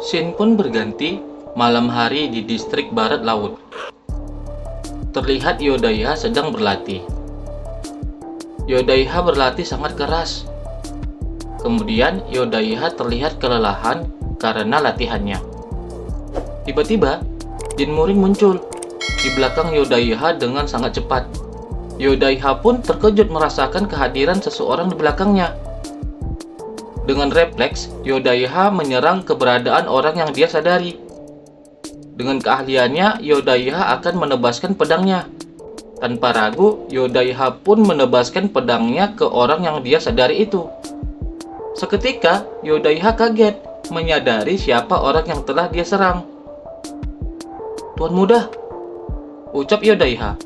Scene pun berganti malam hari di distrik barat laut. Terlihat Yodaiha sedang berlatih. Yodaiha berlatih sangat keras. Kemudian Yodaiha terlihat kelelahan karena latihannya. Tiba-tiba, Jin Murin muncul di belakang Yodaiha dengan sangat cepat. Yodaiha pun terkejut merasakan kehadiran seseorang di belakangnya. Dengan refleks, Yodaiha menyerang keberadaan orang yang dia sadari. Dengan keahliannya, Yodaiha akan menebaskan pedangnya. Tanpa ragu, Yodaiha pun menebaskan pedangnya ke orang yang dia sadari itu. Seketika, Yodaiha kaget menyadari siapa orang yang telah dia serang. "Tuan muda," ucap Yodaiha.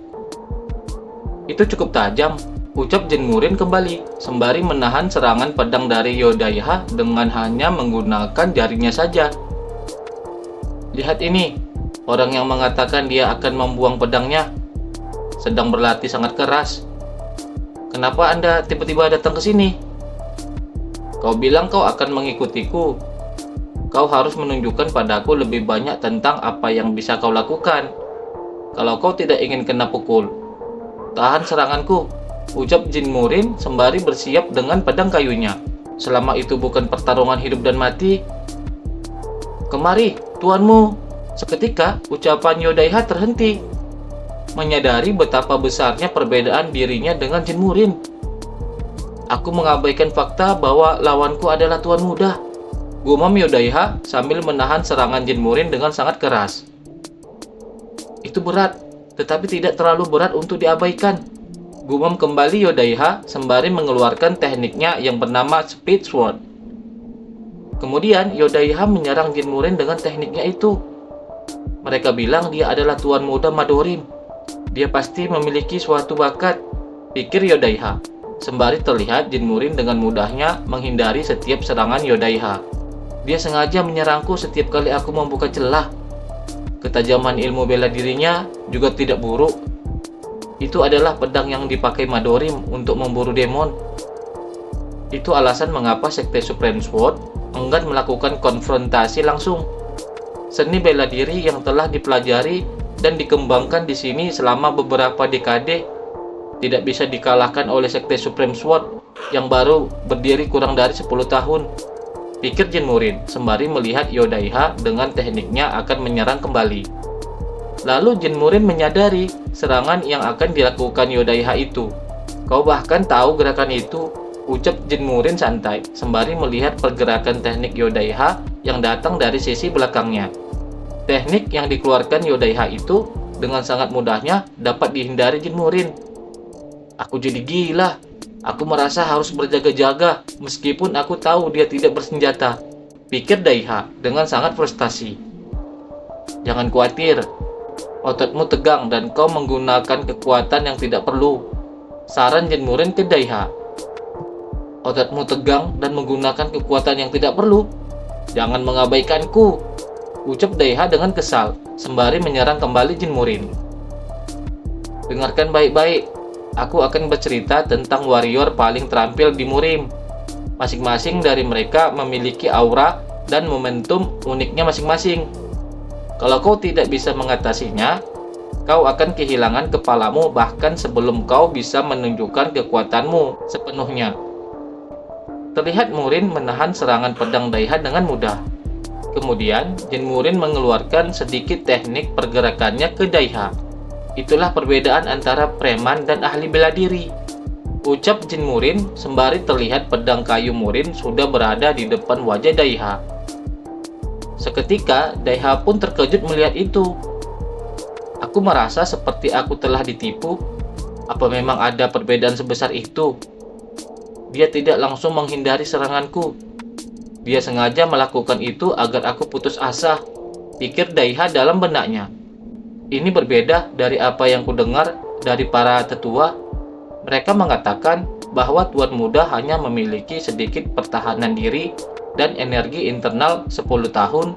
"Itu cukup tajam," ucap Jin Murin kembali, sembari menahan serangan pedang dari Yodaiha dengan hanya menggunakan jarinya saja. "Lihat ini, orang yang mengatakan dia akan membuang pedangnya sedang berlatih sangat keras. Kenapa Anda tiba-tiba datang ke sini? Kau bilang kau akan mengikutiku. Kau harus menunjukkan padaku lebih banyak tentang apa yang bisa kau lakukan. Kalau kau tidak ingin kena pukul, tahan seranganku," ucap Jin Murin sembari bersiap dengan pedang kayunya. "Selama itu bukan pertarungan hidup dan mati. Kemari, tuanmu." Seketika, ucapan Yodaiha terhenti, menyadari betapa besarnya perbedaan dirinya dengan Jin Murin. "Aku mengabaikan fakta bahwa lawanku adalah tuan muda," gumam Yodaiha sambil menahan serangan Jin Murin dengan sangat keras. "Itu berat, tetapi tidak terlalu berat untuk diabaikan," gumam kembali Yodaiha sembari mengeluarkan tekniknya yang bernama Speed Sword. Kemudian Yodaiha menyerang Jin Murin dengan tekniknya itu. "Mereka bilang dia adalah tuan muda Madorim. Dia pasti memiliki suatu bakat," pikir Yodaiha, sembari terlihat Jin Murin dengan mudahnya menghindari setiap serangan Yodaiha. "Dia sengaja menyerangku setiap kali aku membuka celah. Ketajaman ilmu bela dirinya juga tidak buruk. Itu adalah pedang yang dipakai Madorim untuk memburu demon. Itu alasan mengapa Sekte Supreme Sword enggan melakukan konfrontasi langsung. Seni bela diri yang telah dipelajari dan dikembangkan di sini selama beberapa dekade tidak bisa dikalahkan oleh Sekte Supreme Sword yang baru berdiri kurang dari 10 tahun, pikir Jin Murin sembari melihat Yodaiha dengan tekniknya akan menyerang kembali. Lalu Jin Murin menyadari serangan yang akan dilakukan Yodaiha itu. "Kau bahkan tahu gerakan itu," ucap Jin Murin santai sembari melihat pergerakan teknik Yodaiha yang datang dari sisi belakangnya. Teknik yang dikeluarkan Yodaiha itu dengan sangat mudahnya dapat dihindari Jin Murin. "Aku jadi gila. Aku merasa harus berjaga-jaga meskipun aku tahu dia tidak bersenjata," pikir Daiha dengan sangat frustasi. "Jangan khawatir. Ototmu tegang dan kau menggunakan kekuatan yang tidak perlu," saran Jin Murin ke Daiha. "Ototmu tegang dan menggunakan kekuatan yang tidak perlu? Jangan mengabaikanku," ucap Daiha dengan kesal, sembari menyerang kembali Jin Murin. "Dengarkan baik-baik. Aku akan bercerita tentang warrior paling terampil di Murim. Masing-masing dari mereka memiliki aura dan momentum uniknya masing-masing. Kalau kau tidak bisa mengatasinya, kau akan kehilangan kepalamu bahkan sebelum kau bisa menunjukkan kekuatanmu sepenuhnya." Terlihat Murin menahan serangan pedang Daiha dengan mudah. Kemudian, Jin Murin mengeluarkan sedikit teknik pergerakannya ke Daiha. "Itulah perbedaan antara preman dan ahli bela diri," ucap Jin Murin sembari terlihat pedang kayu Murin sudah berada di depan wajah Daiha. Seketika, Daiha pun terkejut melihat itu. "Aku merasa seperti aku telah ditipu. Apa memang ada perbedaan sebesar itu? Dia tidak langsung menghindari seranganku. Dia sengaja melakukan itu agar aku putus asa," pikir Daiha dalam benaknya. "Ini berbeda dari apa yang kudengar dari para tetua. Mereka mengatakan bahwa tuan muda hanya memiliki sedikit pertahanan diri dan energi internal 10 tahun,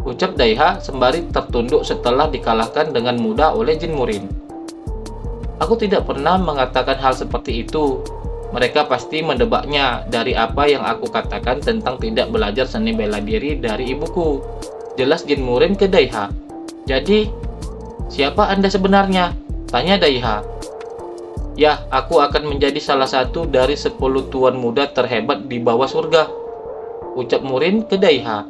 ucap Daiha sembari tertunduk setelah dikalahkan dengan mudah oleh Jin Murin. "Aku tidak pernah mengatakan hal seperti itu. Mereka pasti mendebaknya dari apa yang aku katakan tentang tidak belajar seni bela diri dari ibuku. Jelas Jin Murin ke Daiha. Jadi, siapa Anda sebenarnya? Tanya Daiha. Ya, aku akan menjadi salah satu dari 10 tuan muda terhebat di bawah surga, ucap Murin ke Daiha.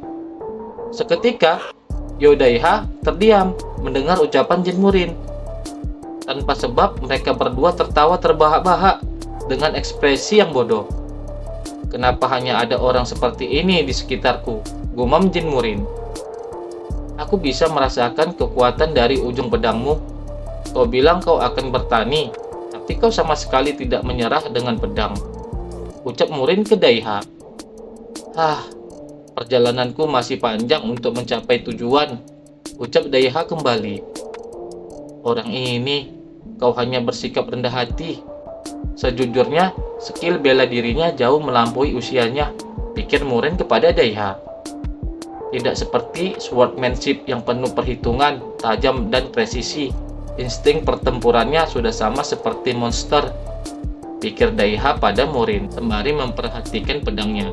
Seketika, Daiha terdiam mendengar ucapan Jin Murin. Tanpa sebab, mereka berdua tertawa terbahak-bahak dengan ekspresi yang bodoh. Kenapa hanya ada orang seperti ini di sekitarku? Gumam Jin Murin. Aku bisa merasakan kekuatan dari ujung pedangmu. Kau bilang kau akan bertani, tapi kau sama sekali tidak menyerah dengan pedang, ucap Murin ke Daiha. Perjalananku masih panjang untuk mencapai tujuan, ucap Daiha kembali. Orang ini, kau hanya bersikap rendah hati. Sejujurnya, skill bela dirinya jauh melampaui usianya, pikir Murin kepada Daiha. Tidak seperti swordmanship yang penuh perhitungan, tajam dan presisi. Insting pertempurannya sudah sama seperti monster, pikir Daiha pada Murin sembari memperhatikan pedangnya.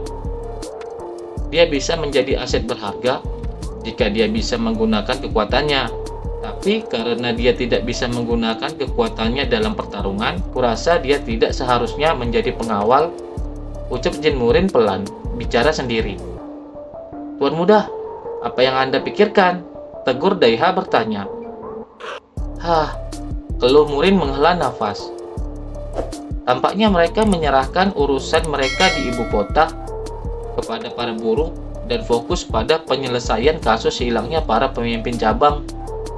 Dia bisa menjadi aset berharga jika dia bisa menggunakan kekuatannya. Tapi karena dia tidak bisa menggunakan kekuatannya dalam pertarungan, kurasa dia tidak seharusnya menjadi pengawal, ucap Jin Murin pelan, bicara sendiri. Tuan muda, apa yang Anda pikirkan? Tegur Daiha bertanya. Keluh Murin menghela nafas. Tampaknya mereka menyerahkan urusan mereka di ibu kota kepada para buruh dan fokus pada penyelesaian kasus hilangnya para pemimpin cabang.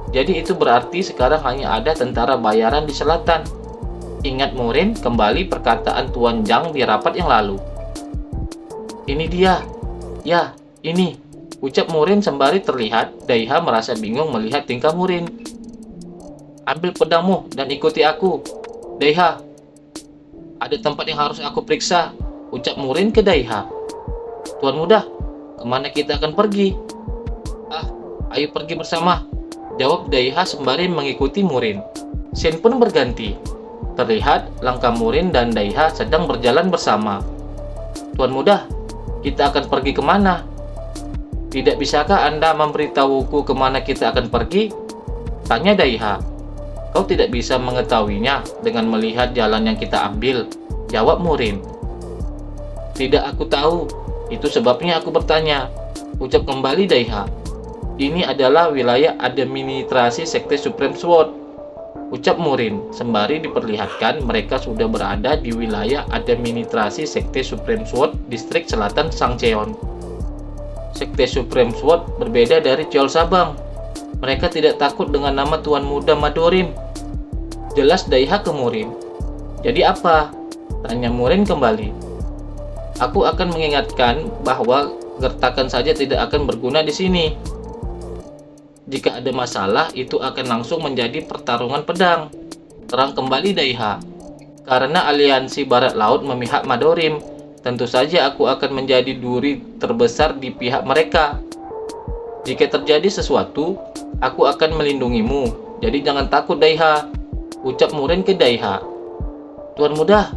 Jadi itu berarti sekarang hanya ada tentara bayaran di selatan. Ingat Murin kembali perkataan Tuan Zhang di rapat yang lalu. Ini dia. Ya, ini, ucap Murin sembari terlihat Daiha merasa bingung melihat tingkah Murin. Ambil pedangmu dan ikuti aku, Daiha. Ada tempat yang harus aku periksa, ucap Murin ke Daiha. Tuan muda, kemana kita akan pergi? Ayo pergi bersama, jawab Daiha sembari mengikuti Murin. Scene pun berganti. Terlihat langkah Murin dan Daiha sedang berjalan bersama. Tuan muda, kita akan pergi kemana? Tidak bisakah Anda memberitahuku kemana kita akan pergi? Tanya Daiha. Kau tidak bisa mengetahuinya dengan melihat jalan yang kita ambil, jawab Murin. Tidak, aku tahu. Itu sebabnya aku bertanya, ucap kembali Daiha. Ini adalah wilayah administrasi Sekte Supreme Sword, ucap Murin, sembari diperlihatkan mereka sudah berada di wilayah administrasi Sekte Supreme Sword, distrik selatan Sangcheon. Sekte Supreme Sword berbeda dari Cheol Sabang. Mereka tidak takut dengan nama Tuan Muda Madorim, jelas Daiha ke Murin. Jadi apa? Tanya Murin kembali. Aku akan mengingatkan bahwa gertakan saja tidak akan berguna di sini. Jika ada masalah, itu akan langsung menjadi pertarungan pedang, terang kembali Daiha. Karena aliansi Barat Laut memihak Madorim, tentu saja aku akan menjadi duri terbesar di pihak mereka. Jika terjadi sesuatu, aku akan melindungimu, jadi jangan takut Daiha, ucap Murin ke Daiha. Tuan muda,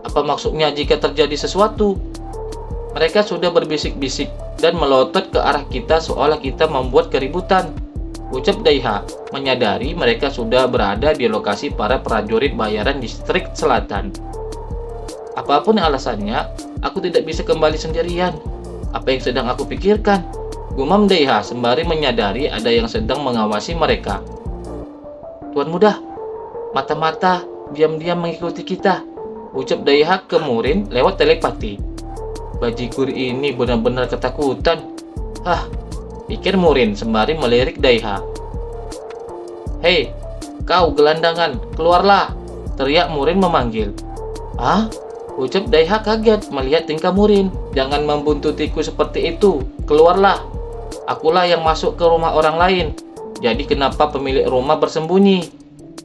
apa maksudnya jika terjadi sesuatu? Mereka sudah berbisik-bisik dan melotot ke arah kita seolah kita membuat keributan, ucap Daiha, menyadari mereka sudah berada di lokasi para prajurit bayaran distrik selatan. Apapun alasannya, aku tidak bisa kembali sendirian. Apa yang sedang aku pikirkan? Gumam Daiha sembari menyadari ada yang sedang mengawasi mereka. Tuan muda, mata-mata diam-diam mengikuti kita, ucap Daiha ke Murin lewat telepati. Bajigur ini benar-benar ketakutan. Pikir Murin sembari melirik Daiha. Hei, kau gelandangan, keluarlah, teriak Murin memanggil. Ucap Daiha kaget melihat tingkah Murin. Jangan membuntutiku seperti itu, keluarlah. Akulah yang masuk ke rumah orang lain. Jadi kenapa pemilik rumah bersembunyi?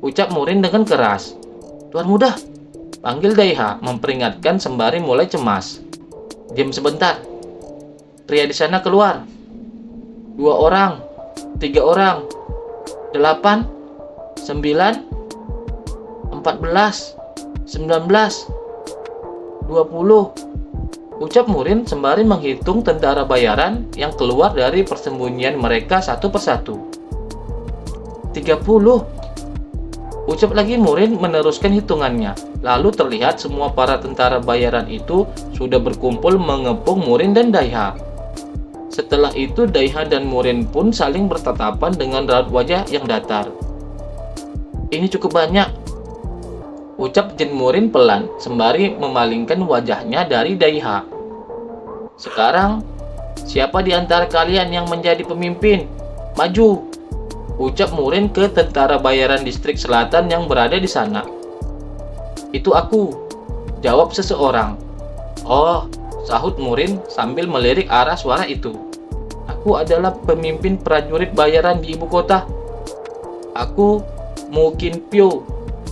Ucap Murin dengan keras. Tuan muda, panggil Daiha memperingatkan sembari mulai cemas. Diam sebentar. Pria di sana keluar. 2 orang, 3 orang, 8, 9, 14, 19, 20, ucap Murin sembari menghitung tentara bayaran yang keluar dari persembunyian mereka satu persatu. 30, ucap lagi Murin meneruskan hitungannya. Lalu terlihat semua para tentara bayaran itu sudah berkumpul mengepung Murin dan Daiha. Setelah itu Daiha dan Murin pun saling bertatapan dengan raut wajah yang datar. Ini cukup banyak, ucap Jin Murin pelan sembari memalingkan wajahnya dari Daiha. Sekarang, siapa di antara kalian yang menjadi pemimpin? Maju, ucap Murin ke tentara bayaran distrik selatan yang berada di sana. Itu aku, jawab seseorang. Oh, sahut Murin sambil melirik arah suara itu. Aku adalah pemimpin prajurit bayaran di ibu kota. Aku Mu Qin Pyo,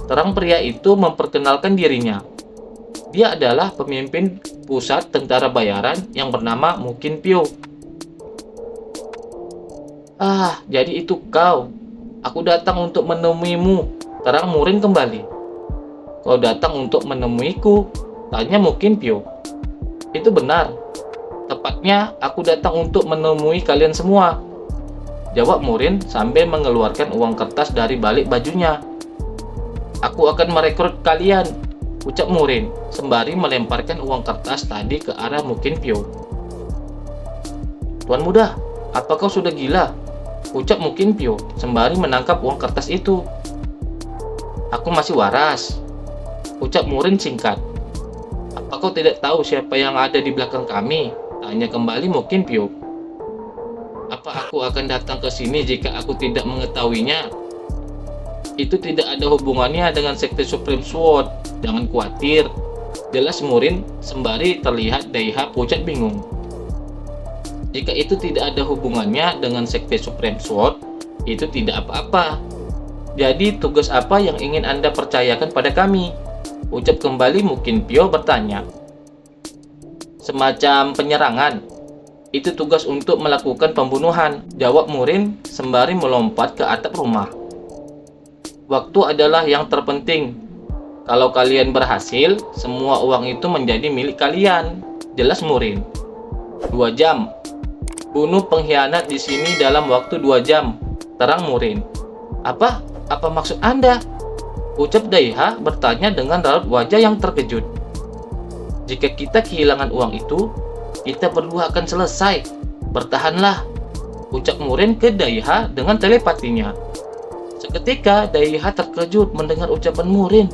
terang pria itu memperkenalkan dirinya. Dia adalah pemimpin pusat tentara bayaran yang bernama Mu Qin Pyo. Ah, jadi itu kau. Aku datang untuk menemuimu, terang Murin kembali. Kau datang untuk menemuiku, tanya Mu Qin Pyo. Itu benar. Tepatnya, aku datang untuk menemui kalian semua, jawab Murin sambil mengeluarkan uang kertas dari balik bajunya. Aku akan merekrut kalian, ucap Murin sembari melemparkan uang kertas tadi ke arah Mu Qin Pyo. Tuan muda, apa kau sudah gila? Ucap Mu Qin Pyo sembari menangkap uang kertas itu. Aku masih waras, ucap Murin singkat. Apa kau tidak tahu siapa yang ada di belakang kami? Tanya kembali Mu Qin Pyo. Apa aku akan datang ke sini jika aku tidak mengetahuinya? Itu tidak ada hubungannya dengan Sekte Supreme Sword. Jangan khawatir, jelas Murin sembari terlihat Daiha pucat bingung. Jika itu tidak ada hubungannya dengan Sekte Supreme Sword, itu tidak apa-apa. Jadi tugas apa yang ingin Anda percayakan pada kami? Ucap kembali Mu Qin Pyo bertanya. Semacam penyerangan. Itu tugas untuk melakukan pembunuhan, jawab Murin sembari melompat ke atap rumah. Waktu adalah yang terpenting. Kalau kalian berhasil, semua uang itu menjadi milik kalian, jelas Murin. 2 jam. Bunuh pengkhianat di sini dalam waktu 2 jam, terang Murin. Apa? Apa maksud Anda? Ucap Daiha bertanya dengan raut wajah yang terkejut. Jika kita kehilangan uang itu, kita berdua akan selesai. Bertahanlah, ucap Murin ke Daiha dengan telepatinya. Seketika Daiha terkejut mendengar ucapan Murin.